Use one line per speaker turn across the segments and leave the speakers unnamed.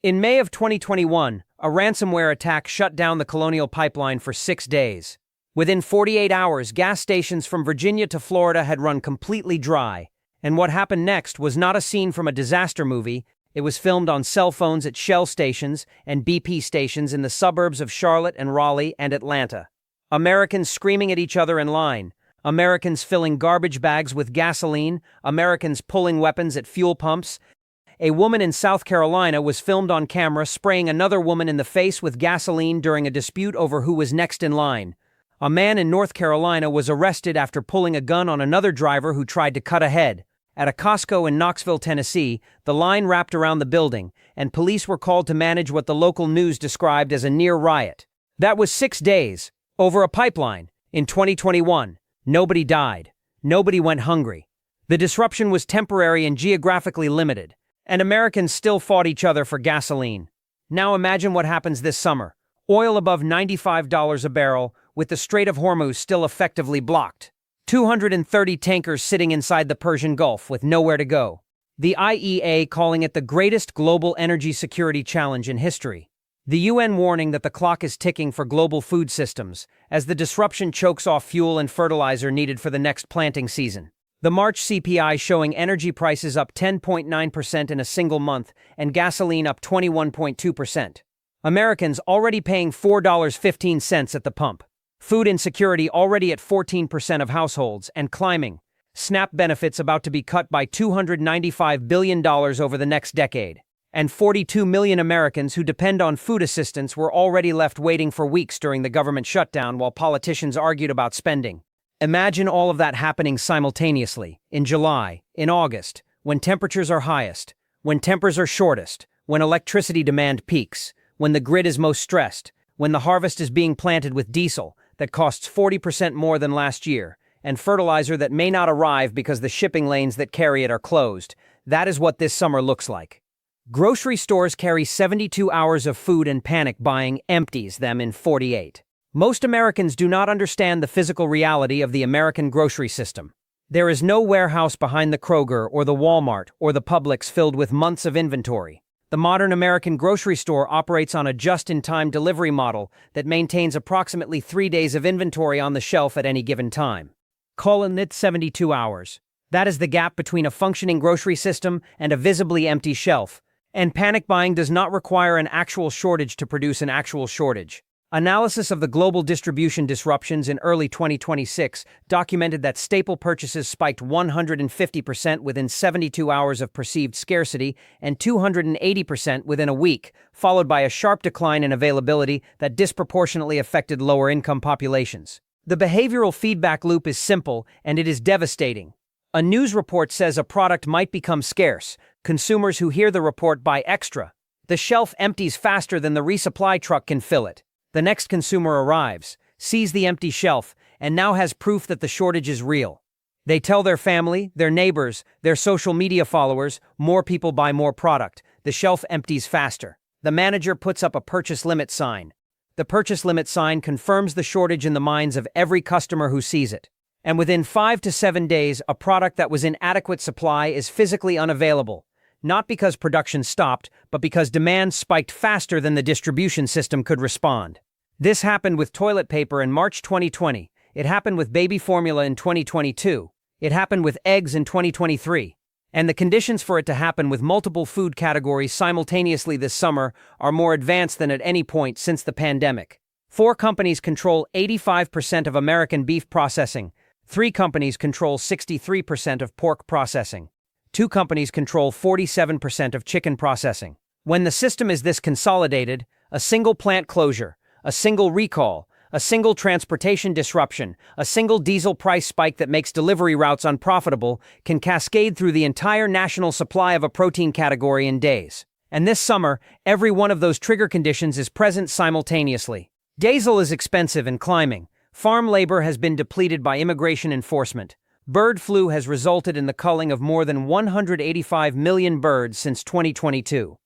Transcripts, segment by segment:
In May of 2021, a ransomware attack shut down the Colonial Pipeline for 6 days. Within 48 hours, gas stations from Virginia to Florida had run completely dry. And what happened next was not a scene from a disaster movie. It was filmed on cell phones at Shell stations and BP stations in the suburbs of Charlotte and Raleigh and Atlanta. Americans screaming at each other in line. Americans filling garbage bags with gasoline. Americans pulling weapons at fuel pumps. A woman in South Carolina was filmed on camera spraying another woman in the face with gasoline during a dispute over who was next in line. A man in North Carolina was arrested after pulling a gun on another driver who tried to cut ahead. At a Costco in Knoxville, Tennessee, the line wrapped around the building, and police were called to manage what the local news described as a near-riot. That was 6 days, over a pipeline. In 2021, nobody died. Nobody went hungry. The disruption was temporary and geographically limited, and Americans still fought each other for gasoline. Now imagine what happens this summer. Oil above $95 a barrel, with the Strait of Hormuz still effectively blocked. 230 tankers sitting inside the Persian Gulf with nowhere to go. The IEA calling it the greatest global energy security challenge in history. The UN warning that the clock is ticking for global food systems, as the disruption chokes off fuel and fertilizer needed for the next planting season. The March CPI showing energy prices up 10.9% in a single month and gasoline up 21.2%. Americans already paying $4.15 at the pump. Food insecurity already at 14% of households and climbing. SNAP benefits about to be cut by $295 billion over the next decade. And 42 million Americans who depend on food assistance were already left waiting for weeks during the government shutdown while politicians argued about spending. Imagine all of that happening simultaneously, in July, in August, when temperatures are highest, when tempers are shortest, when electricity demand peaks, when the grid is most stressed, when the harvest is being planted with diesel that costs 40% more than last year, and fertilizer that may not arrive because the shipping lanes that carry it are closed. That is what this summer looks like. Grocery stores carry 72 hours of food and panic buying empties them in 48. Most Americans do not understand the physical reality of the American grocery system. There is no warehouse behind the Kroger or the Walmart or the Publix filled with months of inventory. The modern American grocery store operates on a just-in-time delivery model that maintains approximately 3 days of inventory on the shelf at any given time. Colon it 72 hours. That is the gap between a functioning grocery system and a visibly empty shelf. And panic buying does not require an actual shortage to produce an actual shortage. Analysis of the global distribution disruptions in early 2026 documented that staple purchases spiked 150% within 72 hours of perceived scarcity and 280% within a week, followed by a sharp decline in availability that disproportionately affected lower-income populations. The behavioral feedback loop is simple, and it is devastating. A news report says a product might become scarce. Consumers who hear the report buy extra. The shelf empties faster than the resupply truck can fill it. The next consumer arrives, sees the empty shelf, and now has proof that the shortage is real. They tell their family, their neighbors, their social media followers, more people buy more product. The shelf empties faster. The manager puts up a purchase limit sign. The purchase limit sign confirms the shortage in the minds of every customer who sees it. And within 5 to 7 days, a product that was in adequate supply is physically unavailable. Not because production stopped, but because demand spiked faster than the distribution system could respond. This happened with toilet paper in March 2020. It happened with baby formula in 2022. It happened with eggs in 2023. And the conditions for it to happen with multiple food categories simultaneously this summer are more advanced than at any point since the pandemic. 4 companies control 85% of American beef processing. 3 companies control 63% of pork processing. 2 companies control 47% of chicken processing. When the system is this consolidated, a single plant closure, a single recall, a single transportation disruption, a single diesel price spike that makes delivery routes unprofitable can cascade through the entire national supply of a protein category in days. And this summer, every one of those trigger conditions is present simultaneously. Diesel is expensive and climbing. Farm labor has been depleted by immigration enforcement. Bird flu has resulted in the culling of more than 185 million birds since 2022.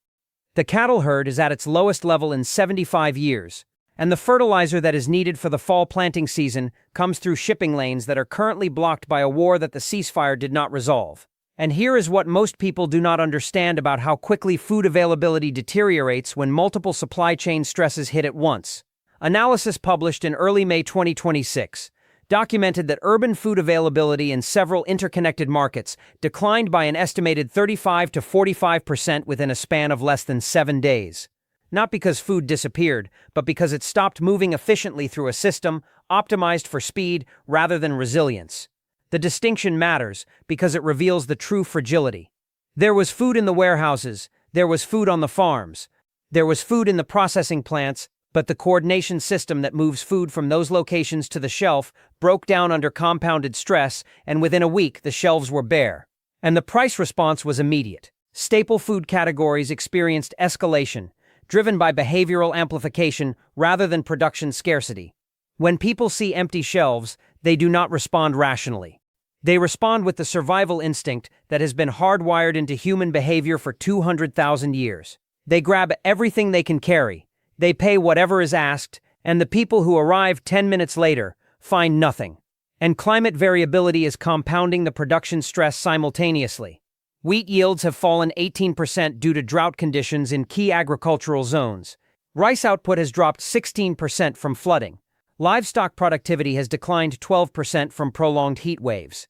The cattle herd is at its lowest level in 75 years. And the fertilizer that is needed for the fall planting season comes through shipping lanes that are currently blocked by a war that the ceasefire did not resolve. And here is what most people do not understand about how quickly food availability deteriorates when multiple supply chain stresses hit at once. Analysis published in early May 2026 documented that urban food availability in several interconnected markets declined by an estimated 35 to 45% within a span of less than 7 days. Not because food disappeared, but because it stopped moving efficiently through a system optimized for speed rather than resilience. The distinction matters because it reveals the true fragility. There was food in the warehouses, there was food on the farms, there was food in the processing plants, but the coordination system that moves food from those locations to the shelf broke down under compounded stress, and within a week the shelves were bare. And the price response was immediate. Staple food categories experienced escalation, driven by behavioral amplification rather than production scarcity. When people see empty shelves, they do not respond rationally. They respond with the survival instinct that has been hardwired into human behavior for 200,000 years. They grab everything they can carry. They pay whatever is asked, and the people who arrive 10 minutes later find nothing. And climate variability is compounding the production stress simultaneously. Wheat yields have fallen 18% due to drought conditions in key agricultural zones. Rice output has dropped 16% from flooding. Livestock productivity has declined 12% from prolonged heat waves.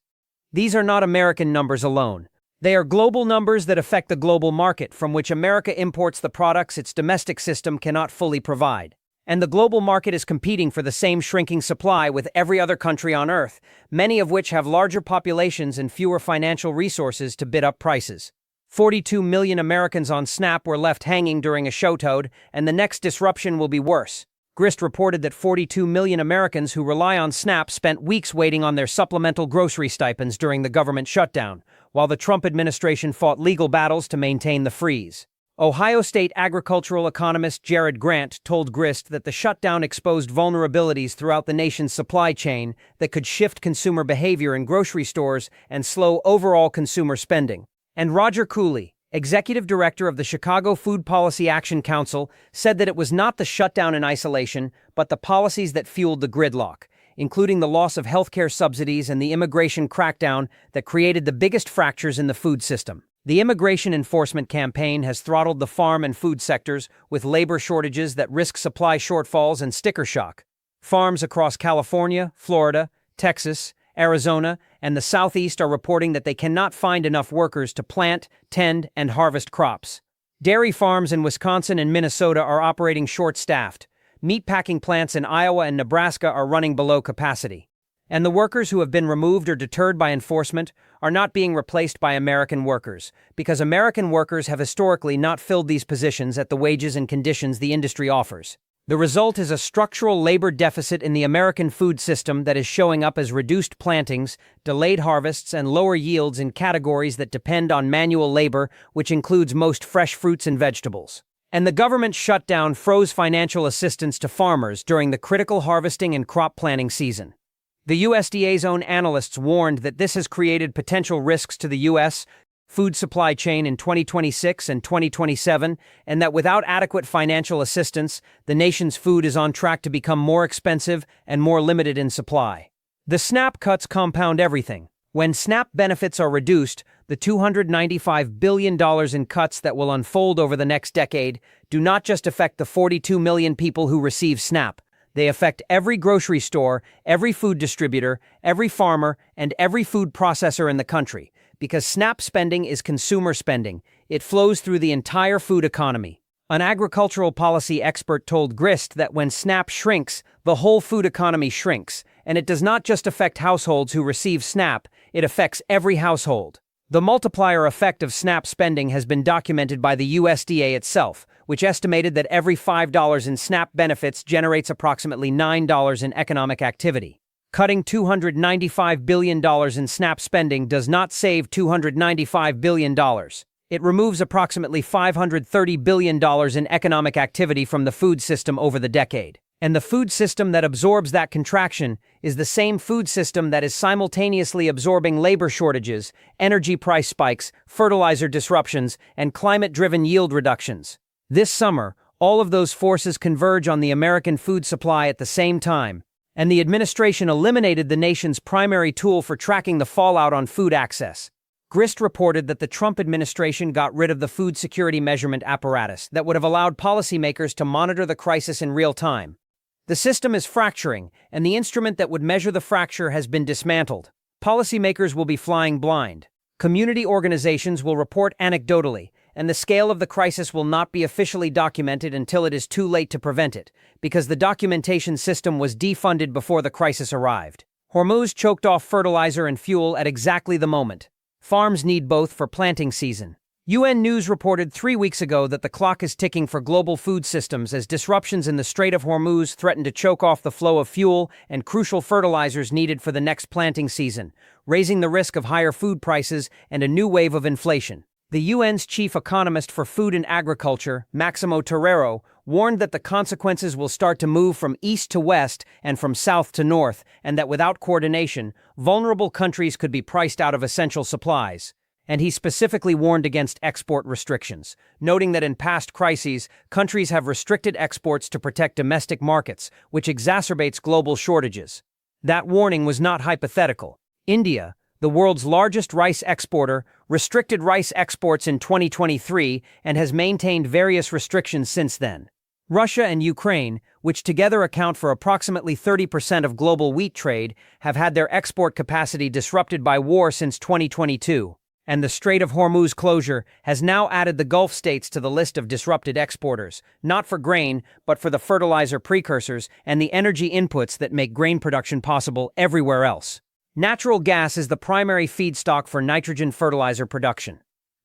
These are not American numbers alone. They are global numbers that affect the global market from which America imports the products its domestic system cannot fully provide. And the global market is competing for the same shrinking supply with every other country on Earth, many of which have larger populations and fewer financial resources to bid up prices. 42 million Americans on SNAP were left hanging during a shutdown, and the next disruption will be worse. Grist reported that 42 million Americans who rely on SNAP spent weeks waiting on their supplemental grocery stipends during the government shutdown, while the Trump administration fought legal battles to maintain the freeze. Ohio State agricultural economist Jared Grant told Grist that the shutdown exposed vulnerabilities throughout the nation's supply chain that could shift consumer behavior in grocery stores and slow overall consumer spending. And Roger Cooley, executive director of the Chicago Food Policy Action Council, said that it was not the shutdown in isolation, but the policies that fueled the gridlock, including the loss of healthcare subsidies and the immigration crackdown that created the biggest fractures in the food system. The immigration enforcement campaign has throttled the farm and food sectors with labor shortages that risk supply shortfalls and sticker shock. Farms across California, Florida, Texas, Arizona, and the Southeast are reporting that they cannot find enough workers to plant, tend, and harvest crops. Dairy farms in Wisconsin and Minnesota are operating short-staffed. Meatpacking plants in Iowa and Nebraska are running below capacity. And the workers who have been removed or deterred by enforcement are not being replaced by American workers, because American workers have historically not filled these positions at the wages and conditions the industry offers. The result is a structural labor deficit in the American food system that is showing up as reduced plantings, delayed harvests, and lower yields in categories that depend on manual labor, which includes most fresh fruits and vegetables. And the government shutdown froze financial assistance to farmers during the critical harvesting and crop planting season. The USDA's own analysts warned that this has created potential risks to the U.S. food supply chain in 2026 and 2027, and that without adequate financial assistance, the nation's food is on track to become more expensive and more limited in supply. The SNAP cuts compound everything. When SNAP benefits are reduced, the $295 billion in cuts that will unfold over the next decade do not just affect the 42 million people who receive SNAP. They affect every grocery store, every food distributor, every farmer, and every food processor in the country. Because SNAP spending is consumer spending, it flows through the entire food economy. An agricultural policy expert told Grist that when SNAP shrinks, the whole food economy shrinks, and it does not just affect households who receive SNAP, it affects every household. The multiplier effect of SNAP spending has been documented by the USDA itself, which estimated that every $5 in SNAP benefits generates approximately $9 in economic activity. Cutting $295 billion in SNAP spending does not save $295 billion. It removes approximately $530 billion in economic activity from the food system over the decade. And the food system that absorbs that contraction is the same food system that is simultaneously absorbing labor shortages, energy price spikes, fertilizer disruptions, and climate-driven yield reductions. This summer, all of those forces converge on the American food supply at the same time, and the administration eliminated the nation's primary tool for tracking the fallout on food access. Grist reported that the Trump administration got rid of the food security measurement apparatus that would have allowed policymakers to monitor the crisis in real time. The system is fracturing, and the instrument that would measure the fracture has been dismantled. Policymakers will be flying blind. Community organizations will report anecdotally, and the scale of the crisis will not be officially documented until it is too late to prevent it, because the documentation system was defunded before the crisis arrived. Hormuz choked off fertilizer and fuel at exactly the moment. Farms need both for planting season. UN News reported 3 weeks ago that the clock is ticking for global food systems as disruptions in the Strait of Hormuz threaten to choke off the flow of fuel and crucial fertilizers needed for the next planting season, raising the risk of higher food prices and a new wave of inflation. The UN's chief economist for food and agriculture, Maximo Torero, warned that the consequences will start to move from east to west and from south to north, and that without coordination, vulnerable countries could be priced out of essential supplies. And he specifically warned against export restrictions, noting that in past crises, countries have restricted exports to protect domestic markets, which exacerbates global shortages. That warning was not hypothetical. India, the world's largest rice exporter, restricted rice exports in 2023 and has maintained various restrictions since then. Russia and Ukraine, which together account for approximately 30% of global wheat trade, have had their export capacity disrupted by war since 2022. And the Strait of Hormuz closure has now added the Gulf states to the list of disrupted exporters, not for grain, but for the fertilizer precursors and the energy inputs that make grain production possible everywhere else. Natural gas is the primary feedstock for nitrogen fertilizer production.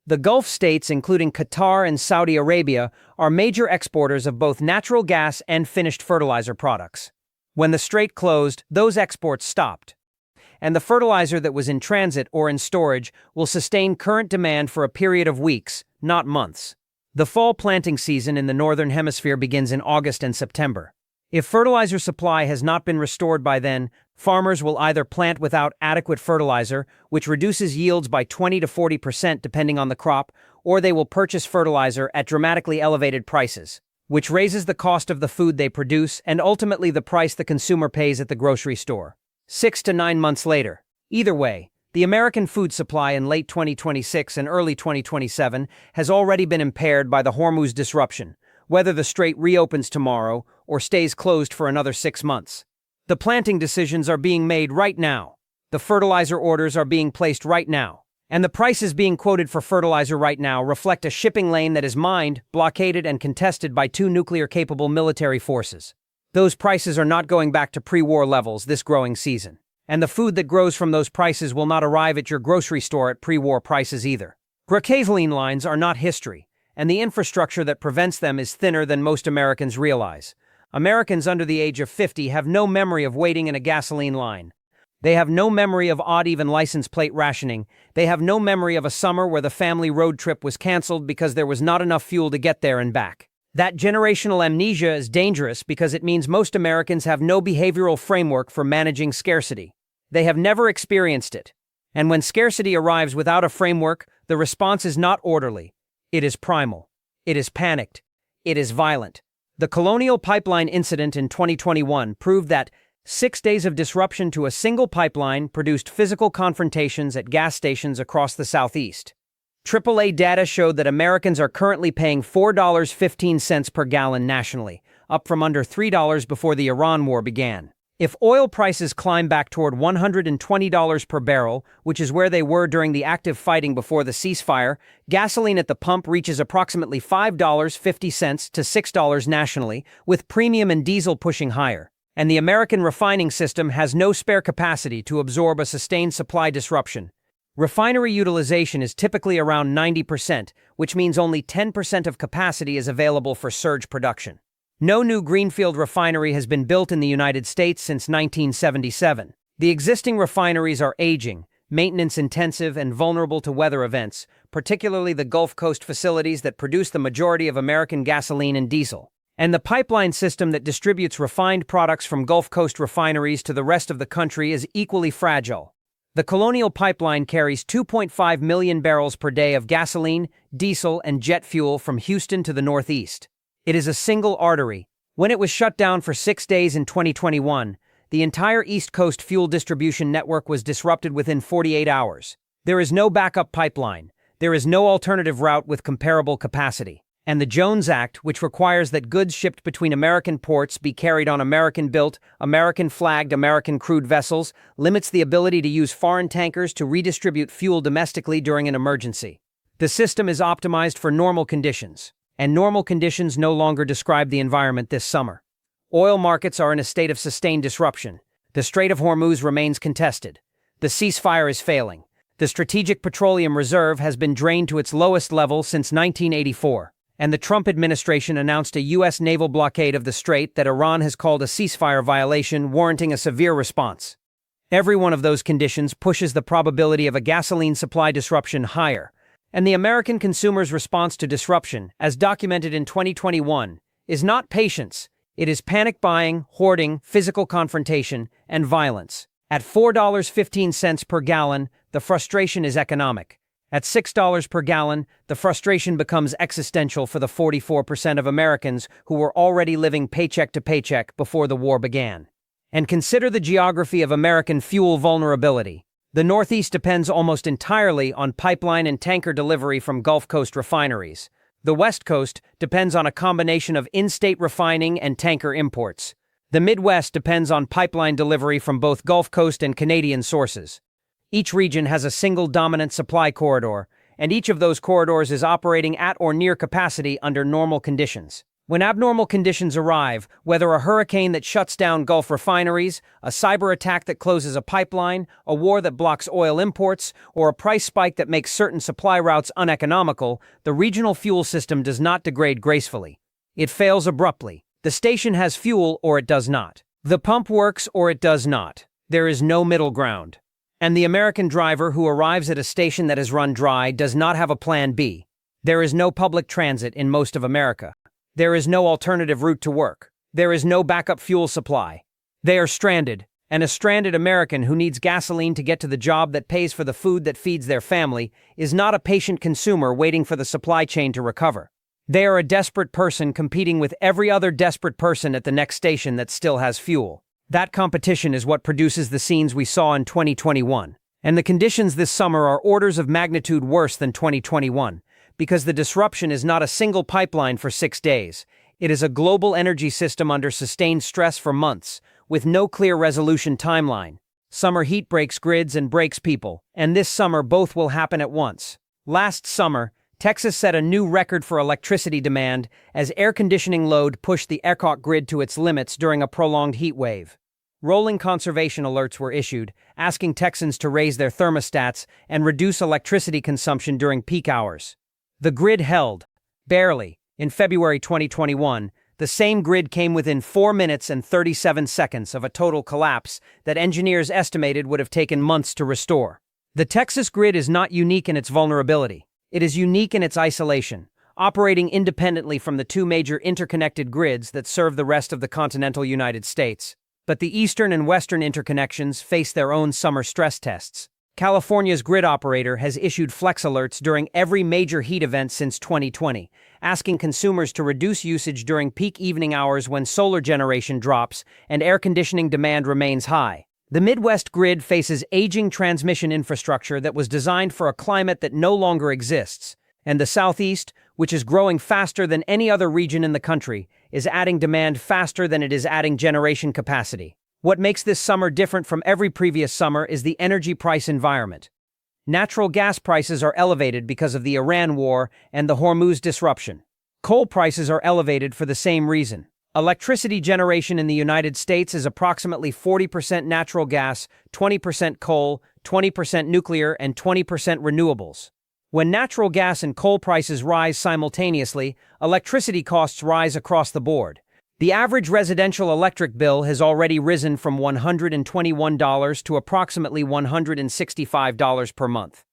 The Gulf states, including Qatar and Saudi Arabia, are major exporters of both natural gas and finished fertilizer products. When the strait closed, those exports stopped. And the fertilizer that was in transit or in storage will sustain current demand for a period of weeks, not months. The fall planting season in the Northern Hemisphere begins in August and September. If fertilizer supply has not been restored by then, farmers will either plant without adequate fertilizer, which reduces yields by 20 to 40% depending on the crop, or they will purchase fertilizer at dramatically elevated prices, which raises the cost of the food they produce and ultimately the price the consumer pays at the grocery store. 6 to 9 months later. Either way, the American food supply in late 2026 and early 2027 has already been impaired by the Hormuz disruption, whether the strait reopens tomorrow or stays closed for another 6 months. The planting decisions are being made right now. The fertilizer orders are being placed right now. And the prices being quoted for fertilizer right now reflect a shipping lane that is mined, blockaded, and contested by 2 nuclear-capable military forces. Those prices are not going back to pre-war levels this growing season. And the food that grows from those prices will not arrive at your grocery store at pre-war prices either. Gasoline lines are not history, and the infrastructure that prevents them is thinner than most Americans realize. Americans under the age of 50 have no memory of waiting in a gasoline line. They have no memory of odd-even license plate rationing. They have no memory of a summer where the family road trip was canceled because there was not enough fuel to get there and back. That generational amnesia is dangerous because it means most Americans have no behavioral framework for managing scarcity. They have never experienced it. And when scarcity arrives without a framework, the response is not orderly. It is primal. It is panicked. It is violent. The Colonial Pipeline incident in 2021 proved that 6 days of disruption to a single pipeline produced physical confrontations at gas stations across the Southeast. AAA data showed that Americans are currently paying $4.15 per gallon nationally, up from under $3 before the Iran war began. If oil prices climb back toward $120 per barrel, which is where they were during the active fighting before the ceasefire, gasoline at the pump reaches approximately $5.50 to $6 nationally, with premium and diesel pushing higher. And the American refining system has no spare capacity to absorb a sustained supply disruption. Refinery utilization is typically around 90%, which means only 10% of capacity is available for surge production. No new greenfield refinery has been built in the United States since 1977. The existing refineries are aging, maintenance-intensive, and vulnerable to weather events, particularly the Gulf Coast facilities that produce the majority of American gasoline and diesel. And the pipeline system that distributes refined products from Gulf Coast refineries to the rest of the country is equally fragile. The Colonial Pipeline carries 2.5 million barrels per day of gasoline, diesel, and jet fuel from Houston to the Northeast. It is a single artery. When it was shut down for 6 days in 2021, the entire East Coast fuel distribution network was disrupted within 48 hours. There is no backup pipeline. There is no alternative route with comparable capacity. And the Jones Act, which requires that goods shipped between American ports be carried on American-built, American-flagged, American-crewed vessels, limits the ability to use foreign tankers to redistribute fuel domestically during an emergency. The system is optimized for normal conditions, and normal conditions no longer describe the environment this summer. Oil markets are in a state of sustained disruption. The Strait of Hormuz remains contested. The ceasefire is failing. The Strategic Petroleum Reserve has been drained to its lowest level since 1984. And the Trump administration announced a U.S. naval blockade of the strait that Iran has called a ceasefire violation, warranting a severe response. Every one of those conditions pushes the probability of a gasoline supply disruption higher, and the American consumer's response to disruption, as documented in 2021, is not patience. It is panic buying, hoarding, physical confrontation, and violence. At $4.15 per gallon, the frustration is economic. At $6 per gallon, the frustration becomes existential for the 44% of Americans who were already living paycheck to paycheck before the war began. And consider the geography of American fuel vulnerability. The Northeast depends almost entirely on pipeline and tanker delivery from Gulf Coast refineries. The West Coast depends on a combination of in-state refining and tanker imports. The Midwest depends on pipeline delivery from both Gulf Coast and Canadian sources. Each region has a single dominant supply corridor, and each of those corridors is operating at or near capacity under normal conditions. When abnormal conditions arrive, whether a hurricane that shuts down Gulf refineries, a cyber attack that closes a pipeline, a war that blocks oil imports, or a price spike that makes certain supply routes uneconomical, the regional fuel system does not degrade gracefully. It fails abruptly. The station has fuel or it does not. The pump works or it does not. There is no middle ground. And the American driver who arrives at a station that is run dry does not have a plan B. There is no public transit in most of America. There is no alternative route to work. There is no backup fuel supply. They are stranded, and a stranded American who needs gasoline to get to the job that pays for the food that feeds their family is not a patient consumer waiting for the supply chain to recover. They are a desperate person competing with every other desperate person at the next station that still has fuel. That competition is what produces the scenes we saw in 2021. And the conditions this summer are orders of magnitude worse than 2021, because the disruption is not a single pipeline for 6 days. It is a global energy system under sustained stress for months, with no clear resolution timeline. Summer heat breaks grids and breaks people, and this summer both will happen at once. Last summer, Texas set a new record for electricity demand as air conditioning load pushed the ERCOT grid to its limits during a prolonged heat wave. Rolling conservation alerts were issued, asking Texans to raise their thermostats and reduce electricity consumption during peak hours. The grid held, barely. In February 2021, the same grid came within 4 minutes and 37 seconds of a total collapse that engineers estimated would have taken months to restore. The Texas grid is not unique in its vulnerability. It is unique in its isolation, operating independently from the two major interconnected grids that serve the rest of the continental United States. But the eastern and western interconnections face their own summer stress tests. California's grid operator has issued flex alerts during every major heat event since 2020, asking consumers to reduce usage during peak evening hours when solar generation drops and air conditioning demand remains high. The Midwest grid faces aging transmission infrastructure that was designed for a climate that no longer exists, and the Southeast, which is growing faster than any other region in the country, is adding demand faster than it is adding generation capacity. What makes this summer different from every previous summer is the energy price environment. Natural gas prices are elevated because of the Iran war and the Hormuz disruption. Coal prices are elevated for the same reason. Electricity generation in the United States is approximately 40% natural gas, 20% coal, 20% nuclear, and 20% renewables. When natural gas and coal prices rise simultaneously, electricity costs rise across the board. The average residential electric bill has already risen from $121 to approximately $165 per month.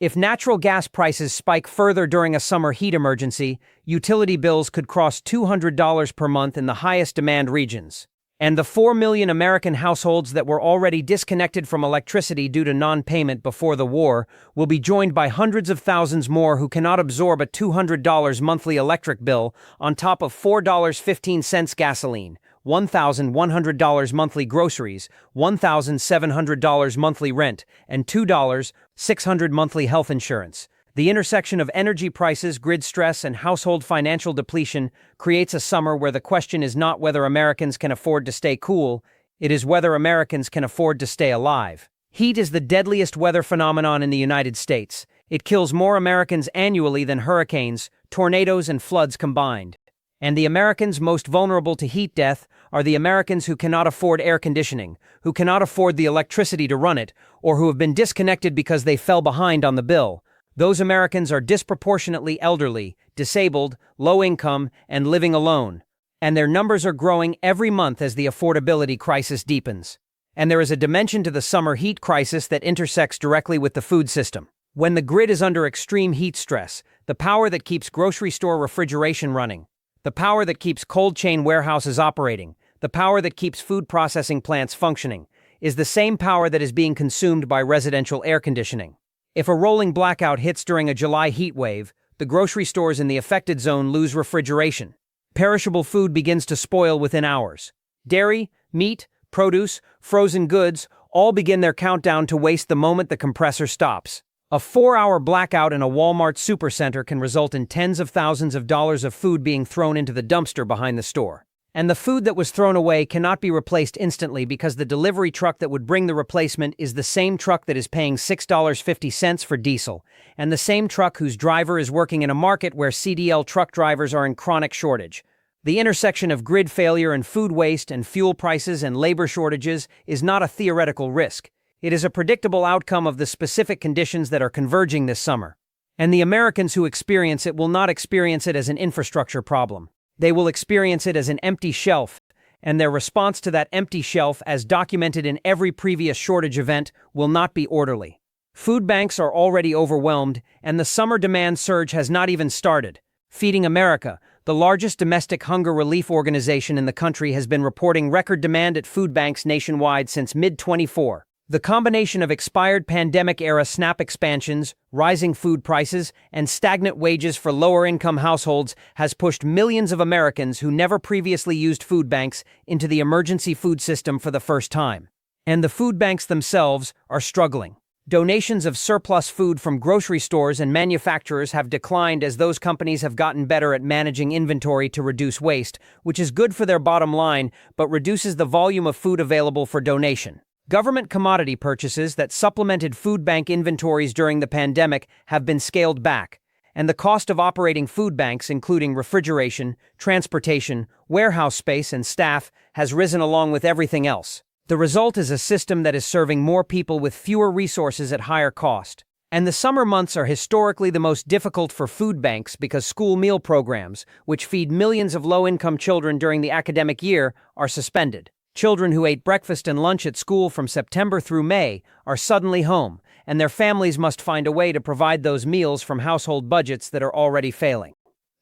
If natural gas prices spike further during a summer heat emergency, utility bills could cross $200 per month in the highest demand regions. And the 4 million American households that were already disconnected from electricity due to non-payment before the war will be joined by hundreds of thousands more who cannot absorb a $200 monthly electric bill on top of $4.15 gasoline, $1,100 monthly groceries, $1,700 monthly rent, and $2,600 monthly health insurance. The intersection of energy prices, grid stress, and household financial depletion creates a summer where the question is not whether Americans can afford to stay cool, it is whether Americans can afford to stay alive. Heat is the deadliest weather phenomenon in the United States. It kills more Americans annually than hurricanes, tornadoes, and floods combined. And the Americans most vulnerable to heat death are the Americans who cannot afford air conditioning, who cannot afford the electricity to run it, or who have been disconnected because they fell behind on the bill. Those Americans are disproportionately elderly, disabled, low income, and living alone. And their numbers are growing every month as the affordability crisis deepens. And there is a dimension to the summer heat crisis that intersects directly with the food system. When the grid is under extreme heat stress, the power that keeps grocery store refrigeration running, the power that keeps cold chain warehouses operating, the power that keeps food processing plants functioning, is the same power that is being consumed by residential air conditioning. If a rolling blackout hits during a July heat wave, the grocery stores in the affected zone lose refrigeration. Perishable food begins to spoil within hours. Dairy, meat, produce, frozen goods all begin their countdown to waste the moment the compressor stops. A 4-hour blackout in a Walmart supercenter can result in tens of thousands of dollars of food being thrown into the dumpster behind the store. And the food that was thrown away cannot be replaced instantly because the delivery truck that would bring the replacement is the same truck that is paying $6.50 for diesel, and the same truck whose driver is working in a market where CDL truck drivers are in chronic shortage. The intersection of grid failure and food waste and fuel prices and labor shortages is not a theoretical risk. It is a predictable outcome of the specific conditions that are converging this summer. And the Americans who experience it will not experience it as an infrastructure problem. They will experience it as an empty shelf, and their response to that empty shelf, as documented in every previous shortage event, will not be orderly. Food banks are already overwhelmed, and the summer demand surge has not even started. Feeding America, the largest domestic hunger relief organization in the country, has been reporting record demand at food banks nationwide since mid-24. The combination of expired pandemic-era SNAP expansions, rising food prices, and stagnant wages for lower-income households has pushed millions of Americans who never previously used food banks into the emergency food system for the first time. And the food banks themselves are struggling. Donations of surplus food from grocery stores and manufacturers have declined as those companies have gotten better at managing inventory to reduce waste, which is good for their bottom line but reduces the volume of food available for donation. Government commodity purchases that supplemented food bank inventories during the pandemic have been scaled back, and the cost of operating food banks, including refrigeration, transportation, warehouse space, and staff, has risen along with everything else. The result is a system that is serving more people with fewer resources at higher cost. And the summer months are historically the most difficult for food banks because school meal programs, which feed millions of low-income children during the academic year, are suspended. Children who ate breakfast and lunch at school from September through May are suddenly home, and their families must find a way to provide those meals from household budgets that are already failing.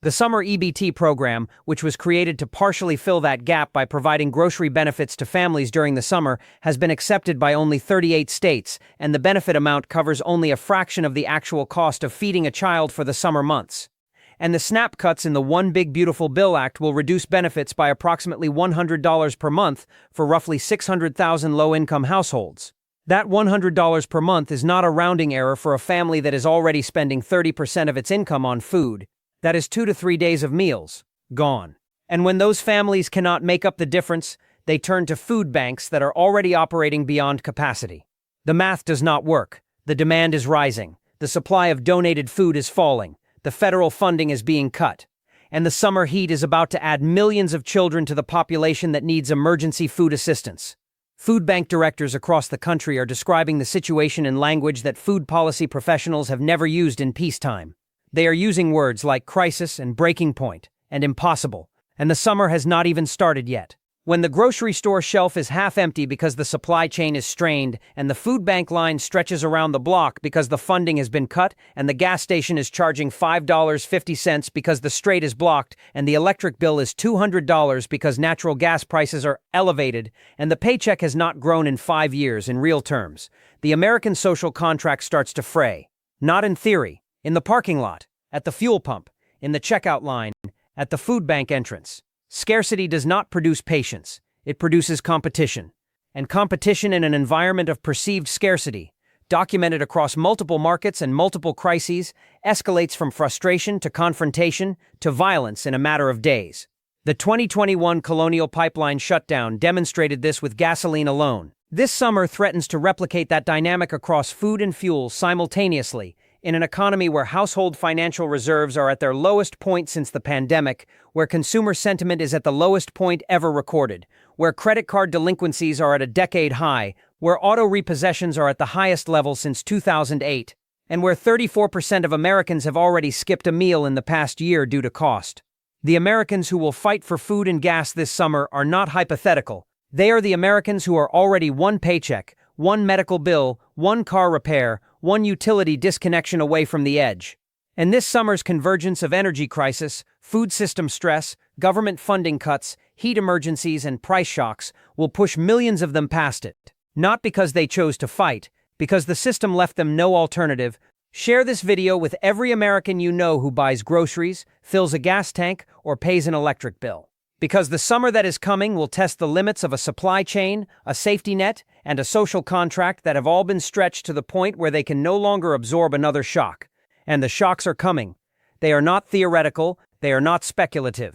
The summer EBT program, which was created to partially fill that gap by providing grocery benefits to families during the summer, has been accepted by only 38 states, and the benefit amount covers only a fraction of the actual cost of feeding a child for the summer months. And the SNAP cuts in the One Big Beautiful Bill Act will reduce benefits by approximately $100 per month for roughly 600,000 low-income households. That $100 per month is not a rounding error for a family that is already spending 30% of its income on food. That is 2 to 3 days of meals, gone. And when those families cannot make up the difference, they turn to food banks that are already operating beyond capacity. The math does not work. The demand is rising. The supply of donated food is falling. The federal funding is being cut, and the summer heat is about to add millions of children to the population that needs emergency food assistance. Food bank directors across the country are describing the situation in language that food policy professionals have never used in peacetime. They are using words like crisis and breaking point and impossible, and the summer has not even started yet. When the grocery store shelf is half empty because the supply chain is strained, and the food bank line stretches around the block because the funding has been cut, and the gas station is charging $5.50 because the strait is blocked, and the electric bill is $200 because natural gas prices are elevated, and the paycheck has not grown in 5 years in real terms, the American social contract starts to fray. Not in theory, in the parking lot, at the fuel pump, in the checkout line, at the food bank entrance. Scarcity does not produce patience, it produces competition. And competition in an environment of perceived scarcity, documented across multiple markets and multiple crises, escalates from frustration to confrontation to violence in a matter of days. The 2021 Colonial Pipeline shutdown demonstrated this with gasoline alone. This summer threatens to replicate that dynamic across food and fuel simultaneously, in an economy where household financial reserves are at their lowest point since the pandemic, where consumer sentiment is at the lowest point ever recorded, where credit card delinquencies are at a decade high, where auto repossessions are at the highest level since 2008, and where 34% of Americans have already skipped a meal in the past year due to cost. The Americans who will fight for food and gas this summer are not hypothetical. They are the Americans who are already one paycheck, one medical bill, one car repair, one utility disconnection away from the edge. And this summer's convergence of energy crisis, food system stress, government funding cuts, heat emergencies, and price shocks will push millions of them past it. Not because they chose to fight, because the system left them no alternative. Share this video with every American you know who buys groceries, fills a gas tank, or pays an electric bill. Because the summer that is coming will test the limits of a supply chain, a safety net, and a social contract that have all been stretched to the point where they can no longer absorb another shock. And the shocks are coming. They are not theoretical, they are not speculative.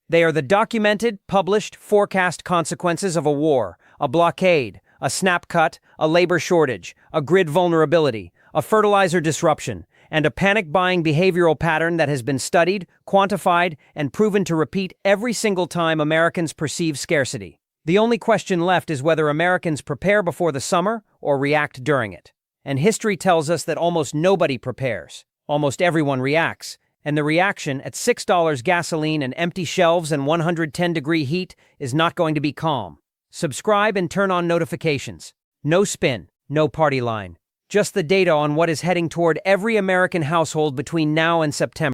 They are the documented, published, forecast consequences of a war, a blockade, a snap cut, a labor shortage, a grid vulnerability, a fertilizer disruption, and a panic-buying behavioral pattern that has been studied, quantified, and proven to repeat every single time Americans perceive scarcity. The only question left is whether Americans prepare before the summer or react during it. And history tells us that almost nobody prepares. Almost everyone reacts. And the reaction at $6 gasoline and empty shelves and 110-degree heat is not going to be calm. Subscribe and turn on notifications. No spin, no party line. Just the data on what is heading toward every American household between now and September.